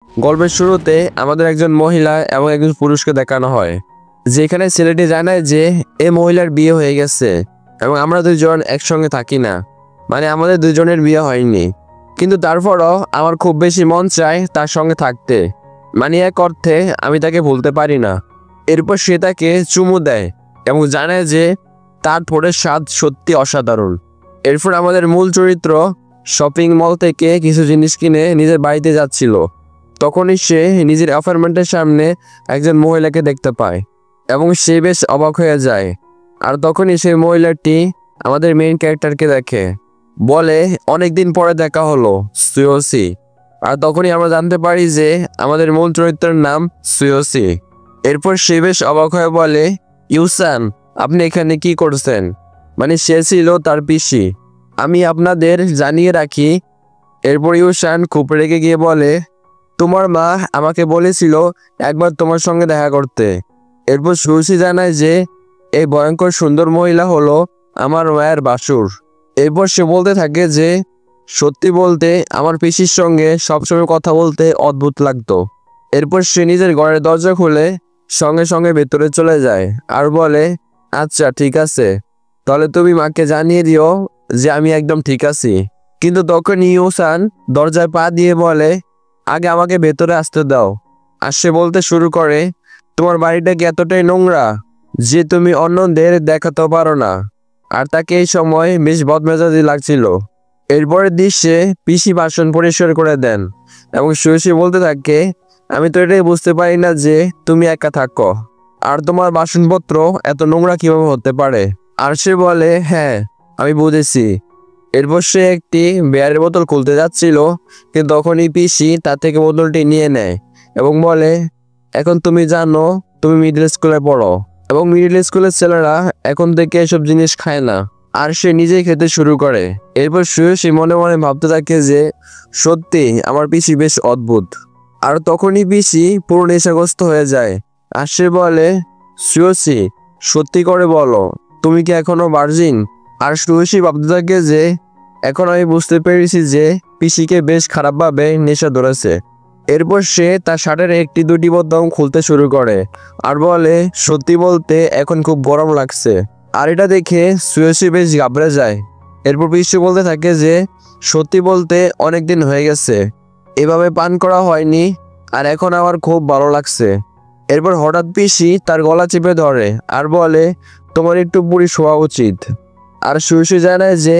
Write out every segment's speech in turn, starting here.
গল্পের শুরুতে আমাদের একজন মহিলা এবং একজন পুরুষকে দেখানো হয়, যেখানে ছেলেটি জানায় যে এই মহিলার বিয়ে হয়ে গেছে এবং আমরা দুজন একসঙ্গে থাকি না, মানে আমাদের দুজনের বিয়ে হয়নি। কিন্তু তারপরও আমার খুব বেশি মন চায় তার সঙ্গে থাকতে, মানে এক অর্থে আমি তাকে ভুলতে পারি না। এরপর সে তাকে চুমু দেয় এবং জানায় যে তার ঠোঁটের স্বাদ সত্যি অসাধারণ। এরপর আমাদের মূল চরিত্র শপিং মল থেকে কিছু জিনিস কিনে নিজের বাড়িতে যাচ্ছিল। তখনই সে নিজের অ্যাপার্টমেন্টের সামনে একজন মহিলাকে দেখতে পায় এবং সে বেশ অবাক হয়ে যায়। আর তখনই সেই মহিলাটি আমাদের মেইন ক্যারেক্টারকে দেখে, বলে অনেকদিন পরে দেখা হলো সুয়োসি। আর তখনই আমরা জানতে পারি যে আমাদের মূল চরিত্রের নাম সুয়োসি। এরপর সে বেশ অবাক হয়ে বলে, ইউসান, আপনি এখানে কি করছেন? মানে সে ছিল তার পিসি। আমি আপনাদের জানিয়ে রাখি। এরপর ইউসান খুব রেগে গিয়ে বলে, তোমার মা আমাকে বলেছিল একবার তোমার সঙ্গে দেখা করতে। এরপর সুয়োসি জানায় যে এই ভয়ঙ্কর সুন্দর মহিলা হলো আমার মায়ের বাসুর। এরপর সে বলতে থাকে যে সত্যি বলতে আমার পিসির সঙ্গে সবসময় কথা বলতে অদ্ভুত লাগতো। এরপর সে নিজের ঘরের দরজা খুলে সঙ্গে সঙ্গে ভেতরে চলে যায় আর বলে, আচ্ছা ঠিক আছে, তাহলে তুমি মাকে জানিয়ে দিও যে আমি একদম ঠিক আছি। কিন্তু তখন ইউসান দরজায় পা দিয়ে বলে, আগে আমাকে ভেতরে আসতে দাও। আর সে বলতে শুরু করে, তোমার বাড়িটা কি এতটাই নোংরা যে তুমি অন্যদের দেখাতে পারো না? আর তাকে এই সময় বেশ বদমেজাজি লাগছিল। এরপরের দৃশ্যে পিসি বাসন পরিষ্কার করে দেন এবং সুয়োসি বলতে থাকে, আমি তো এটাই বুঝতে পারি না যে তুমি একা থাকো আর তোমার বাসনপত্র এত নোংরা কিভাবে হতে পারে। আর সে বলে, হ্যাঁ আমি বুঝেছি। এরপর সে একটি বিয়ারের বোতল খুলতে যাচ্ছিল, কিন্তু তখনই পিসি তার থেকে বোতলটি নিয়ে নেয় এবং বলে, এখন তুমি জানো তুমি মিডল স্কুলে পড়ো এবং মিডল স্কুলের ছেলেরা এখন থেকে এসব জিনিস খায় না। আর সে নিজেই খেতে শুরু করে। এরপর সুয়োসি মনে মনে ভাবতে থাকে যে সত্যি আমার পিসি বেশ অদ্ভুত। আর তখনই পিসি পুরো নেশাগ্রস্ত হয়ে যায়। আর সে বলে, সুয়োসি সত্যি করে বলো, তুমি কি এখনো ভার্জিন? আর সুয়োসি ভাবতে থাকে যে এখন আমি বুঝতে পেরেছি যে পিসিকে বেশ খারাপভাবে নেশা ধরেছে। এরপর সে তার শার্টের একটি দুটি বোতাম খুলতে শুরু করে আর বলে, সত্যি বলতে এখন খুব গরম লাগছে। আর এটা দেখে সুয়োসি বেশ ঘাবড়ে যায়। এরপর পিসি বলতে থাকে যে সত্যি বলতে অনেক দিন হয়ে গেছে এভাবে পান করা হয়নি, আর এখন আমার খুব ভালো লাগছে। এরপর হঠাৎ পিসি তার গলা চেপে ধরে আর বলে, তোমার একটু বুড়ি শোয়া উচিত। আর সুয়োসি জানায় যে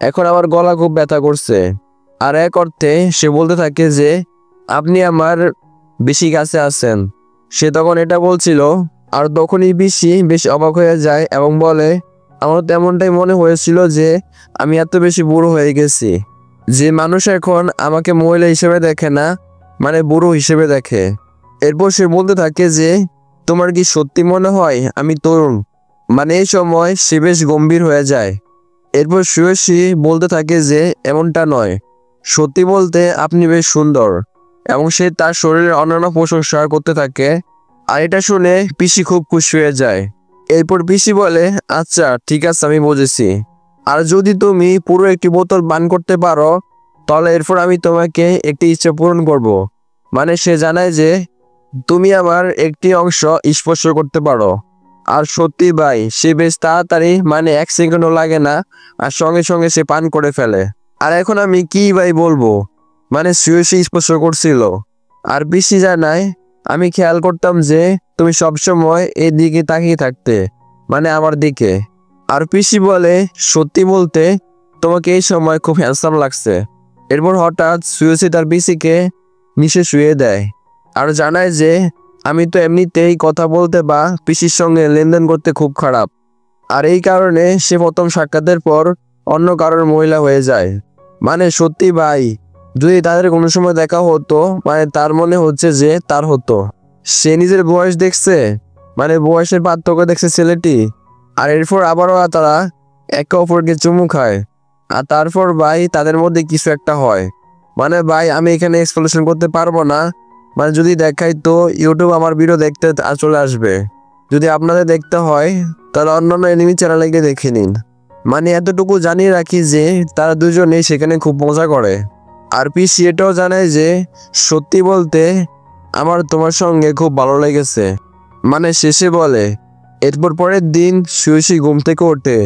এখন আমার গলা খুব ব্যথা করছে। আর এক অর্থে সে বলতে থাকে যে আপনি আমার বেশি কাছে আছেন। সে তখন এটা বলছিল। আর তখনই পিসি বেশ অবাক হয়ে যায় এবং বলে, আমার তেমনটাই মনে হয়েছিল যে আমি এত বেশি বুড়ো হয়ে গেছি যে মানুষ এখন আমাকে মহিলা হিসেবে দেখে না, মানে বুড়ো হিসেবে দেখে। এরপর সে বলতে থাকে যে তোমার কি সত্যি মনে হয় আমি তরুণ? মানে এই সময় সে বেশ গম্ভীর হয়ে যায়। এরপর সুয়োসি বলতে থাকে যে এমনটা নয়, সত্যি বলতে আপনি বেশ সুন্দর। এবং সে তার শরীরের অন্যান্য প্রশংসা করতে থাকে। আর এটা শুনে পিসি খুব খুশি হয়ে যায়। এরপর পিসি বলে, আচ্ছা ঠিক আছে আমি বুঝেছি, আর যদি তুমি পুরো একটি বোতল পান করতে পারো তাহলে এরপর আমি তোমাকে একটি ইচ্ছা পূরণ করব। মানে সে জানায় যে তুমি আমার একটি অংশ স্পর্শ করতে পারো। আর সত্যি ভাই সে বেশ তাড়াতাড়ি, মানে 1 সেকেন্ডও লাগে না, আর সঙ্গে সঙ্গে সে পান করে ফেলে। আর এখন আমি কি ভাই বলবো, মানে সুয়োসি স্পর্শ করছিল। আর পিসি জানায়, আমি খেয়াল করতাম যে তুমি সবসময় এই দিকে তাকিয়ে থাকতে, মানে আমার দিকে। আর পিসি বলে, সত্যি বলতে তোমাকে এই সময় খুব হ্যান্ডসাম লাগছে। এরপর হঠাৎ সুয়োসি তার পিসিকে নিচে শুয়ে দেয় আর জানায় যে আমি তো এমনিতেই কথা বলতে বা পিসির সঙ্গে লেনদেন করতে খুব খারাপ, আর এই কারণে সে প্রথম সাক্ষাতের পর অন্য কারোর মহিলা হয়ে যায়। মানে সত্যি ভাই, যদি তাদের কোনো সময় দেখা হতো, মানে তার মনে হচ্ছে যে তার হতো। সে নিজের বয়স দেখছে, মানে বয়সের পার্থক্য দেখছে ছেলেটি। আর এরপর আবারও তারা একে অপরকে চুমু খায়। আর তারপর ভাই তাদের মধ্যে কিছু একটা হয়। মানে ভাই আমি এখানে এক্সপ্লেনেশন করতে পারবো না, মানে যদি দেখাই তো ইউটিউব আমার ভিডিও দেখতে চলে আসবে। যদি আপনাদের দেখতে হয় তাহলে অন্যান্য এনিমি চ্যানেলে গিয়ে দেখে নিন। মানে এতটুকু জানিয়ে রাখি যে তারা দুজনেই সেখানে খুব মজা করে। আর পিসি এটাও জানায় যে সত্যি বলতে আমার তোমার সঙ্গে খুব ভালো লেগেছে। মানে শেষে বলে। এরপর পরের দিন সুয়সী ঘুম থেকে ওঠে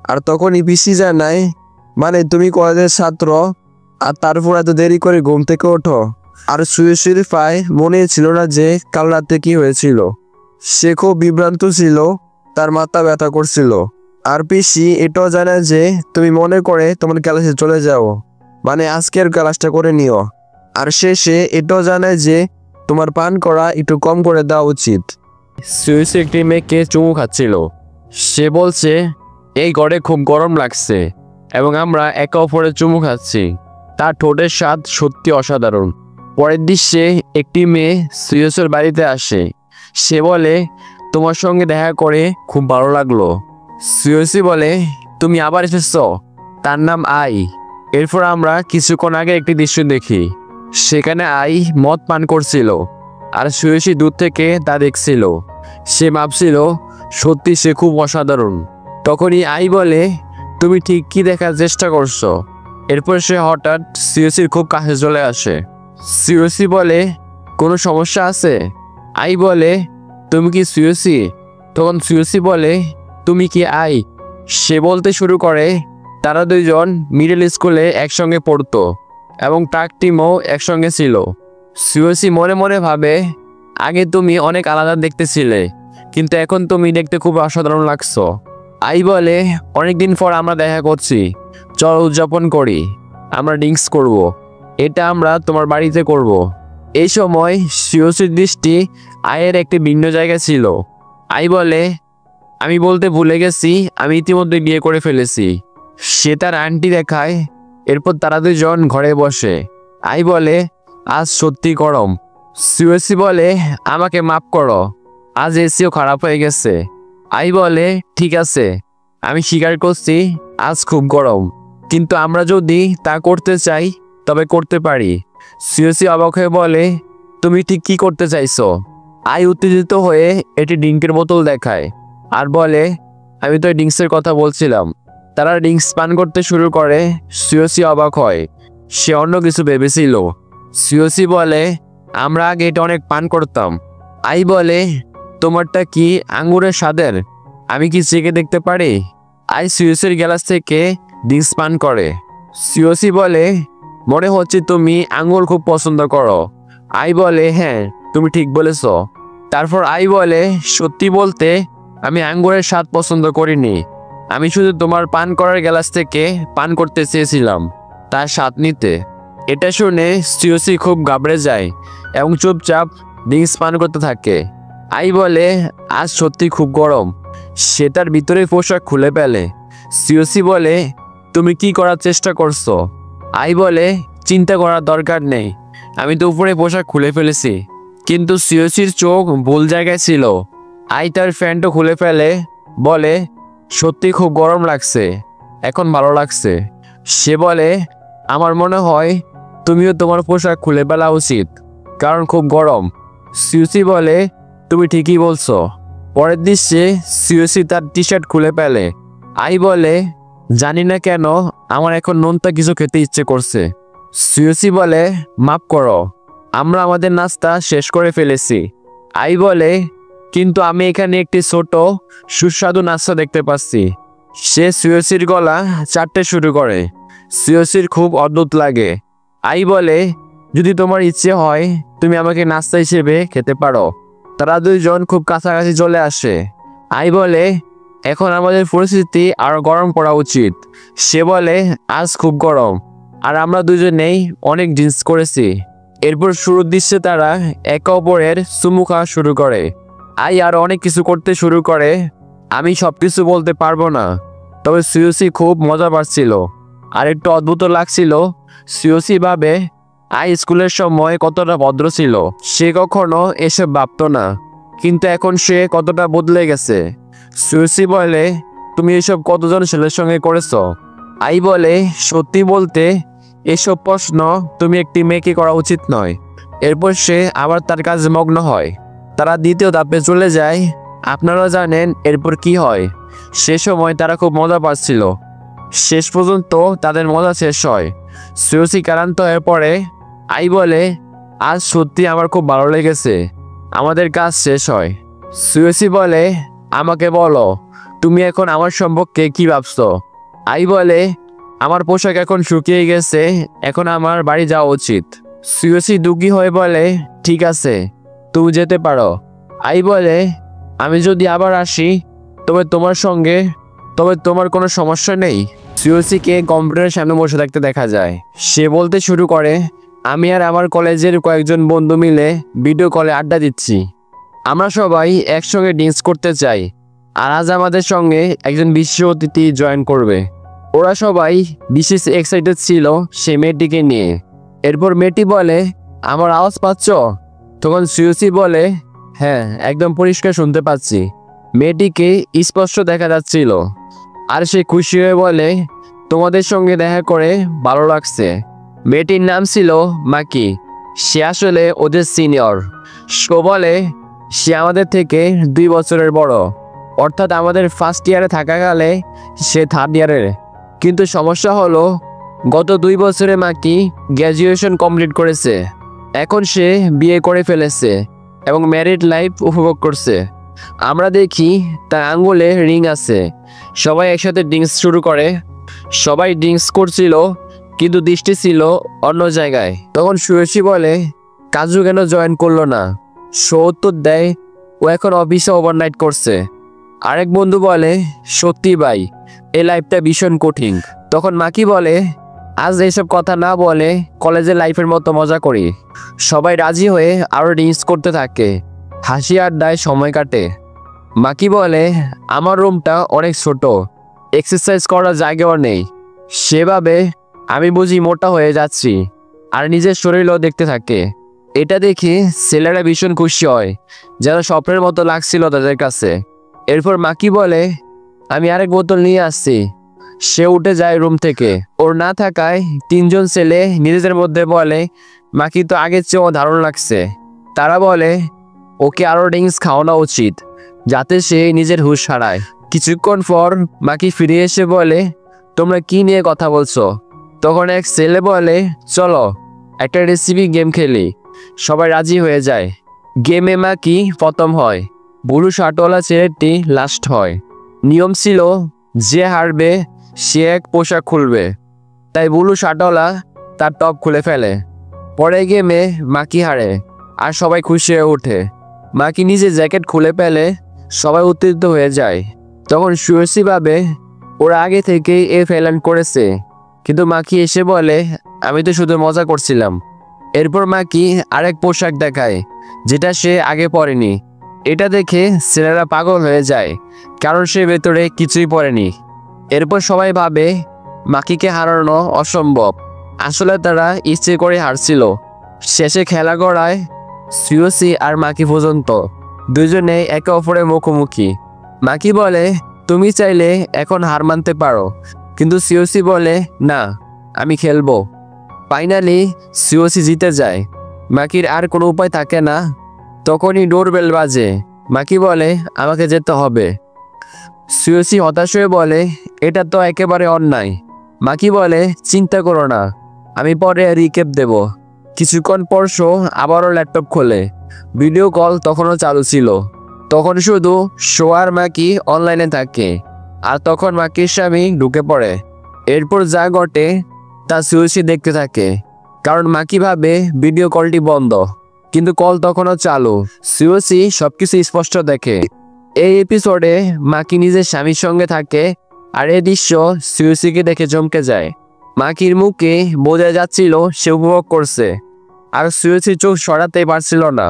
আর তখনই পিসি জানায় মানে তুমি কলেজের ছাত্র আর তারপর এত দেরি করে ঘুম থেকে ওঠো। আর সুয়সীর প্রায় মনে ছিল না যে কাল রাতে কি হয়েছিল। সে খুব বিভ্রান্ত ছিল, তার মাথা ব্যথা করছিল। আর পিসি এটাও জানায় যে তুমি মনে করে তোমার ক্লাসে চলে যাও, মানে আজকের ক্লাসটা করে নিও। আর শেষে এটাও জানায় যে তোমার পান করা একটু কম করে দেওয়া উচিত। সুইসি একটি মেয়েকে চুমু খাচ্ছিল। সে বলছে এই ঘরে খুব গরম লাগছে এবং আমরা একে অপরের চুমু খাচ্ছি। তার ঠোঁটের স্বাদ সত্যি অসাধারণ। পরের দৃশ্যে একটি মেয়ে সুইসের বাড়িতে আসে। সে বলে তোমার সঙ্গে দেখা করে খুব ভালো লাগলো। সুইসি বলে তুমি আবার এসেছ। তার নাম আই। এরপর আমরা কিছুক্ষণ আগে একটি দৃশ্য দেখি। সেখানে আই মদ পান করছিল আর সুয়সী দূর থেকে তা দেখছিল। সে ভাবছিল সত্যি সে খুব অসাধারণ। তখনই আই বলে তুমি ঠিক কি দেখার চেষ্টা করছো। এরপর সে হঠাৎ সুয়সীর খুব কাছে চলে আসে। সুয়সী বলে কোনো সমস্যা আছে? আই বলে তুমি কি সুয়সী? তখন সুয়সী বলে তুমি কি আই? সে বলতে শুরু করে তারা দুইজন মিডল স্কুলে একসঙ্গে পড়তো এবং ট্রাক টিমও একসঙ্গে ছিল। সুয়সী মনে মনে ভাবে আগে তুমি অনেক আলাদা দেখতেছিলে, কিন্তু এখন তুমি দেখতে খুব অসাধারণ লাগছো। আই বলে অনেকদিন পর আমরা দেখা করছি, চল উদযাপন করি, আমরা ড্রিঙ্কস করব। এটা আমরা তোমার বাড়িতে করব। এই সময় সুয়সীর দৃষ্টি আয়ের একটি ভিন্ন জায়গায় ছিল। আই বলে আমি বলতে ভুলে গেছি আমি ইতিমধ্যে বিয়ে করে ফেলেছি। সে তার আন্টি দেখায়। এরপর তারা দুজন ঘরে বসে। আই বলে আজ সত্যি গরম। সুয়সী বলে আমাকে মাফ করো, আজ এসিও খারাপ হয়ে গেছে। আই বলে ঠিক আছে, আমি স্বীকার করছি আজ খুব গরম, কিন্তু আমরা যদি তা করতে চাই তবে করতে পারি। সুয়সী অবাক হয়ে বলে তুমি ঠিক কি করতে চাইছো? আই উত্তেজিত হয়ে এটি ড্রিঙ্কের বোতল দেখায় আর বলে আমি তো ড্রিঙ্কসের কথা বলছিলাম। তারা ড্রিঙ্কস পান করতে শুরু করে। সুয়সী অবাক হয়, সে অন্য কিছু ভেবেছিল। সুয়সী বলে আমরা আগে এটা অনেক পান করতাম। আই বলে তোমারটা কি আঙ্গুরের স্বাদের? আমি কি চেখে দেখতে পারি? আই সুয়সীর গ্লাস থেকে ড্রিঙ্কস পান করে। সুয়সী বলে মনে হচ্ছে তুমি আঙ্গুর খুব পছন্দ করো। আই বলে হ্যাঁ, তুমি ঠিক বলেছ। তারপর আই বলে সত্যি বলতে আমি আঙ্গুরের স্বাদ পছন্দ করিনি, আমি শুধু তোমার পান করার গ্লাস থেকে পান করতে চেয়েছিলাম, তার স্বাদ নিতে। এটা শুনে সুয়সী খুব ঘাবড়ে যায় এবং চুপচাপ ড্রিঙ্কস পান করতে থাকে। আই বলে আজ সত্যি খুব গরম। সে তার ভিতরে পোশাক খুলে ফেলে। সুয়সী বলে তুমি কি করার চেষ্টা করছো? আই বলে চিন্তা করার দরকার নেই, আমি তো উপরে পোশাক খুলে ফেলেছি। কিন্তু সুয়সীর চোখ ভুল জায়গায় ছিল। আই তার প্যান্টও খুলে ফেলে, বলে সত্যি খুব গরম লাগছে, এখন ভালো লাগছে। সে বলে আমার মনে হয় তুমিও তোমার পোশাক খুলে ফেলা উচিত, কারণ খুব গরম। সুয়সী বলে তুমি ঠিকই বলছো। পরের দৃশ্যে সুয়সী তার টি শার্ট খুলে ফেলে। আই বলে জানি না কেন আমার এখন নোনতা কিছু খেতে ইচ্ছে করছে। সুয়সী বলে মাফ করো, আমরা আমাদের নাস্তা শেষ করে ফেলেছি। আই বলে কিন্তু আমি এখানে একটি ছোট সুস্বাদু নাস্তা দেখতে পাচ্ছি। সে সুয়সীর গলা চাটতে শুরু করে। সুয়সীর খুব অদ্ভুত লাগে। আই বলে যদি তোমার ইচ্ছে হয় তুমি আমাকে নাস্তা হিসেবে খেতে পারো। তারা দুইজন খুব কাছাকাছি চলে আসে। আই বলে এখন আমাদের পরিস্থিতি আরো গরম করা উচিত। সে বলে আজ খুব গরম আর আমরা দুজনেই অনেক ড্রিঙ্কস করেছি। এরপর শুরুর দৃশ্যে তারা একে অপরের চুমু খাওয়া শুরু করে। আই আর অনেক কিছু করতে শুরু করে। আমি সবকিছু বলতে পারবো না, তবে সুয়সী খুব মজা পাচ্ছিল আর একটু অদ্ভুত লাগছিল। সুয়সী ভাবে আই স্কুলের সময় কতটা ভদ্র ছিল, সে কখনো এসব ভাবতো না, কিন্তু এখন সে কতটা বদলে গেছে। সুয়সী বলে তুমি এসব কতজন ছেলের সঙ্গে করেছো? আই বলে সত্যি বলতে এসব প্রশ্ন তুমি একটি মেয়েকে করা উচিত নয়। এরপর সে আবার তার কাজে মগ্ন হয়। তারা দ্বিতীয় ধাপে চলে যায়। আপনারা জানেন এরপর কি হয়। সে সময় তারা খুব মজা পাচ্ছিল। শেষ পর্যন্ত তাদের মজা শেষ হয় সুয়োসি ক্লান্ত হয়ে পড়ে। আই বলে, আজ সত্যি আমার খুব ভালো লেগেছে, আমাদের কাজ শেষ হয়। সুয়োসি বলে, আমাকে বলো তুমি এখন আমার সম্পর্কে কি ভাবছো? আই বলে, আমার পোশাক এখন শুকিয়ে গেছে, এখন আমার বাড়ি যাওয়া উচিত। সুয়োসি দুঃখী হয়ে বলে, ঠিক আছে তুমি যেতে পারো। আই বলে, আমি যদি আবার আসি তবে তোমার কোনো সমস্যা নেই? সুয়োসিকে কম্পিউটারের সামনে বসে থাকতে দেখা যায়। সে বলতে শুরু করে, আমি আর আমার কলেজের কয়েকজন বন্ধু মিলে ভিডিও কলে আড্ডা দিচ্ছি। আমরা সবাই একসঙ্গে ড্যান্স করতে চাই, আর আজ আমাদের সঙ্গে একজন বিশেষ অতিথি জয়েন করবে। ওরা সবাই বিশেষ এক্সাইটেড ছিল সে মেয়েটিকে নিয়ে। এরপর মেয়েটি বলে, আমার আওয়াজ পাচ্ছ? তখন সুয়োসি বলে, হ্যাঁ একদম পরিষ্কার শুনতে পাচ্ছি। মেয়েটিকে স্পষ্ট দেখা যাচ্ছিল, আর সে খুশি হয়ে বলে, তোমাদের সঙ্গে দেখা করে ভালো লাগছে। মেয়েটির নাম ছিল মাকি। সে আসলে ওদের সিনিয়র। সে বলে, সে আমাদের থেকে 2 বছরের বড়, অর্থাৎ আমাদের ফার্স্ট ইয়ারে থাকাকালে সে থার্ড ইয়ারের। কিন্তু সমস্যা হলো, গত 2 বছরে মাকি গ্র্যাজুয়েশন কমপ্লিট করেছে। এখন সে বিয়ে করে ফেলেছে এবং ম্যারিড লাইফ উপভোগ করছে। আমরা দেখি তার আঙ্গুলে রিং আছে। সবাই একসাথে ড্রিঙ্কস শুরু করে। সবাই ড্রিঙ্কস করছিল, কিন্তু দৃষ্টি ছিল অন্য জায়গায়। তখন সুয়োসি বলে, কাজু কেন জয়েন করলো না? সে উত্তর দেয়, ও এখন অফিসে ওভারনাইট করছে। আরেক বন্ধু বলে, সত্যি ভাই, এই লাইফটা ভীষণ কঠিন। তখন মাকি বলে, আজ এইসব কথা না বলে কলেজের লাইফের মতো মজা করি। সবাই রাজি হয়ে আরও ড্রিঙ্কস করতে থাকে, হাসি আড্ডায় সময় কাটে। মাকি বলে, আমার রুমটা অনেক ছোট, এক্সারসাইজ করার জায়গাও নেই। সেভাবে আমি বুঝি মোটা হয়ে যাচ্ছি, আর নিজের শরীরও দেখতে থাকে। এটা দেখে ছেলেরা ভীষণ খুশি হয়, যেন স্বপ্নের মতো লাগছিল তাদের কাছে। এরপর মাকি বলে, আমি আরেক বোতল নিয়ে আসছি। সে উঠে যায় রুম থেকে। ওর না থাকায় 3 জন ছেলে নিজেদের মধ্যে বলে, মাকি তো আগের চেয়েও দারুণ লাগছে। তারা বলে, ওকে আরও ড্রিঙ্কস খাওয়ানো উচিত, যাতে সে নিজের হুঁশ হারায়। কিছুক্ষণ পর মাকি ফিরে এসে বলে, তোমরা কি নিয়ে কথা বলছো? তখন এক ছেলে বলে, চলো একটা রেসিপি গেম খেলি। সবাই রাজি হয়ে যায়। গেমে মাকি প্রথম হয়, বুড়ো শার্টওয়ালা ছেলেটি লাস্ট হয়। নিয়ম ছিল, যে হারবে সে এক পোশাক খুলবে। তাই বুড়ো শার্টওয়ালা তার টপ খুলে ফেলে। পরে গেমে মাকি হারে, আর সবাই খুশি হয়ে ওঠে। মাকি নিজে জ্যাকেট খুলে ফেলে, সবাই উত্তেজিত হয়ে যায়। তখন সুয়োসি ভাবে, ওরা আগে থেকেই প্ল্যান করেছে। কিন্তু মাকি এসে বলে, আমি তো শুধু মজা করছিলাম। এরপর মাকি আরেক পোশাক দেখায়, যেটা সে আগে পরেনি। এটা দেখে ছেলেরা পাগল হয়ে যায়, কারণ সে ভেতরে কিছুই পরেনি। এরপর সবাই ভাবে মাকিকে হারানো অসম্ভব। আসলে তারা ইচ্ছে করে হারছিল। শেষে খেলা গড়ায় সুয়োসি আর মাকি পর্যন্ত। দুজনে একে অপরের মুখোমুখি। মাকি বলে, তুমি চাইলে এখন হার মানতে পারো। কিন্তু সুয়োসি বলে, না, আমি খেলবো। ফাইনালি সুয়োসি জিতে যায়। মাকির আর কোনো উপায় থাকে না। তখনই ডোরবেল বাজে। মাকি বলে, আমাকে যেতে হবে। সুয়োসি হতাশ হয়ে বলে, এটা তো একেবারে অন্যায়। মাকি বলে, চিন্তা করো না, আমি পরে রিক্যাপ দেব। কিছুক্ষণ পর শো আবারও ল্যাপটপ খোলে। ভিডিও কল তখনও চালু ছিল। তখন শুধু শো আর মাকি অনলাইনে থাকে। আর তখন মাকির স্বামী ঢুকে পড়ে। এরপর যা ঘটে তা সুয়োসি দেখতে থাকে, কারণ মাকি ভাবে ভিডিও কলটি বন্ধ, কিন্তু কল তখনও চালু। সুয়োসি সবকিছু স্পষ্ট দেখে। এই এপিসোডে মাকি নিজের স্বামীর সঙ্গে থাকে, আর এই দৃশ্য সুয়োসিকে দেখে চমকে যায়। মাকির মুখে বোঝা যাচ্ছিল সে উপভোগ করছে, আর সুয়োসি চোখ সরাতেই পারছিল না।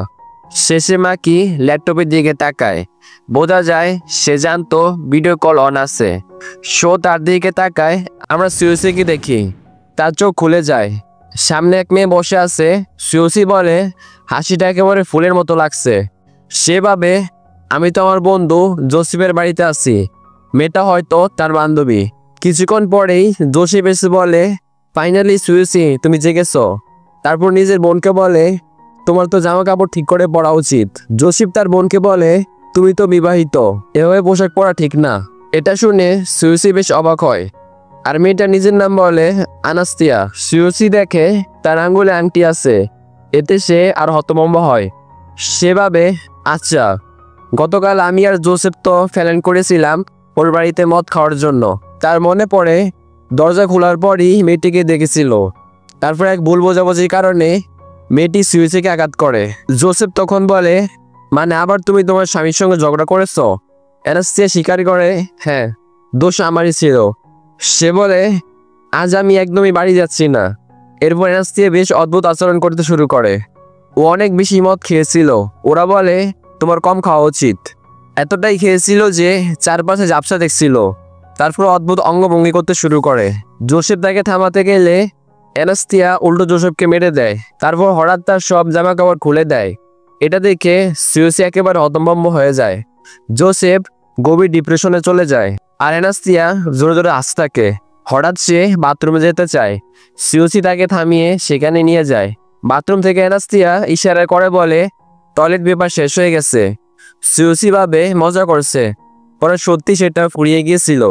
শেষে মাকি ল্যাপটপের দিকে তাকায়। বোঝা যায় সে জানতো ভিডিও কল অন আছে। শো তার দিকে তাকায়। আমরা সুয়োসিকে দেখি, তার চোখ খুলে যায়। সামনে এক মেয়ে বসে আছে। সুয়োসি বলে, হাসিটা একেবারে ফুলের মতো লাগছে। সে ভাবে, আমি তো আমার বন্ধু জোসেফের বাড়িতে আছি। মেয়েটা হয়তো তার বান্ধবী। কিছুক্ষণ পরেই জোসেফ এসে বলে, ফাইনালি সুয়োসি, তুমি জেগেছো। তারপর নিজের বোনকে বলে, তোমার তো জামা কাপড় ঠিক করে পরা উচিত। জোসেফ তার বোনকে বলে, তুমি তো বিবাহিত, এভাবে পোশাক পরা ঠিক না। এটা শুনে সুয়োসি বেশ অবাক হয়। আর মেয়েটা নিজের নাম বলে আনাস্তিয়া। সিওসি দেখে তার আঙ্গুলে আংটি আছে, এতে সে আর হতভম্ব হয়। সেভাবে আচ্ছা, গতকাল আমি আর জোসেফ তো প্ল্যান করেছিলাম ওর বাড়িতে মদ খাওয়ার জন্য। তার মনে পড়ে দরজা খোলার পরই মেয়েটিকে দেখেছিল। তারপর এক ভুল বোঝাবুঝির কারণে মেয়েটি সিওসিকে আঘাত করে। জোসেফ তখন বলে, মানে আবার তুমি তোমার স্বামীর সঙ্গে ঝগড়া করেছো? অ্যানাস্তিয়া স্বীকার করে, হ্যাঁ, দোষ আমারই ছিল। সে বলে, আজ আমি একদমই বাড়ি যাচ্ছি না। এরপর অ্যানাস্তিয়া বেশ অদ্ভুত আচরণ করতে শুরু করে। ও অনেক বেশি মদ খেয়েছিল। ওরা বলে তোমার কম খাওয়া উচিত। এতটাই খেয়েছিল যে চারপাশে ঝাপসা দেখছিল। তারপর অদ্ভুত অঙ্গভঙ্গি করতে শুরু করে। জোসেফ তাকে থামাতে গেলে অ্যানাস্তিয়া উল্টো জোসেফকে মেরে দেয়। তারপর হঠাৎ তার সব জামা কাপড় খুলে দেয়। এটা দেখে সিওসি একেবারে হতভম্ব হয়ে যায়। জোসেফ গভীর ডিপ্রেশনে চলে যায়, আর অ্যানাস্তিয়া জোরে জোরে হাসতে থাকে। হঠাৎ সে বাথরুমে যেতে চায়। সিওসি তাকে থামিয়ে সেখানে নিয়ে যায়। বাথরুম থেকে অ্যানাস্তিয়া ইশারা করে বলে, টয়লেট পেপার শেষ হয়ে গেছে। সিওসি ভাবে মজা করছে, পরে সত্যি সেটা ফুরিয়ে গিয়েছিল।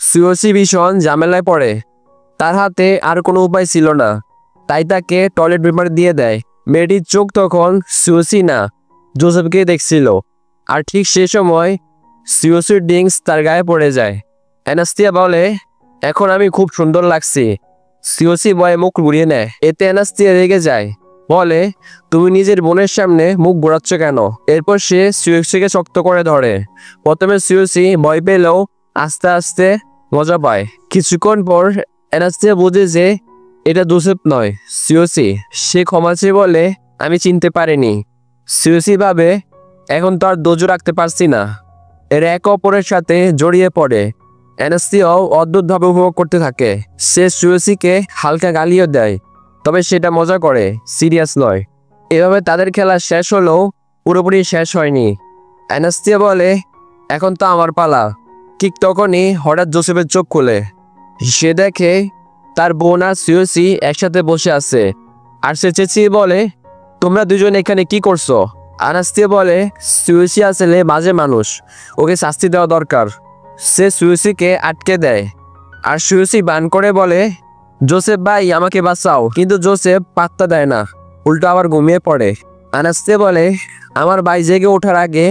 সিওসি ভীষণ ঝামেলায় পড়ে। তার হাতে আর কোনো উপায় ছিল না, তাই তাকে টয়লেট পেপার দিয়ে দেয়। মেয়েটির চোখ তখন সিওসি না, জোসেফকে দেখছিল। আর ঠিক সে সময় সিওসির ড্রিঙ্কস তার গায়ে পড়ে যায়। অ্যানাস্তিয়া বলে, এখন আমি খুব সুন্দর লাগছি। সিওসি ভয়ে মুখ ঘুরিয়ে নেয়। এতে অ্যানাস্তিয়া রেগে যায়, বলে, তুমি নিজের বোনের সামনে মুখ ঘোরাচ্ছ কেন? এরপর সে সিওসিকে শক্ত করে ধরে। প্রথমে সিওসি ভয় পেলেও আস্তে আস্তে মজা পায়। কিছুক্ষণ পর অ্যানাস্তিয়া বোঝে যে এটা জোসেফ নয়, সিওসি। সে ক্ষমা চেয়ে বলে, আমি চিনতে পারিনি। সিওসি ভাবে, এখন তো আর ধৈর্য রাখতে পারছি না। এরা একে অপরের সাথে জড়িয়ে পড়ে। অ্যানাস্তিয়াও অদ্ভুতভাবে উপভোগ করতে থাকে। সে সিওসিকে হালকা গালিও দেয়, তবে সেটা মজা করে, সিরিয়াস নয়। এভাবে তাদের খেলা শেষ হলেও পুরোপুরি শেষ হয়নি। অ্যানাস্তিয়া বলে, এখন তো আমার পালা। ঠিক তখনই হঠাৎ জোসেফের চোখ খোলে। সে দেখে তার বোন আর সিওসি একসাথে বসে আছে। আর সে চেঁচিয়ে বলে, তোমরা দুজন এখানে কি করছো? অ্যানাস্তিয়া বলে, সিওসি আসলে বাজে মানুষ, ওকে শাস্তি দেওয়া দরকার। সে সিওসিকে আটকে দেয়, আর সিওসি বান করে বলে, জোসেফ ভাই আমাকে বাঁচাও। কিন্তু জোসেফ পাত্তা দেয় না, উল্টো আবার ঘুমিয়ে পড়ে। অ্যানাস্তিয়া বলে, আমার ভাই জেগে ওঠার আগে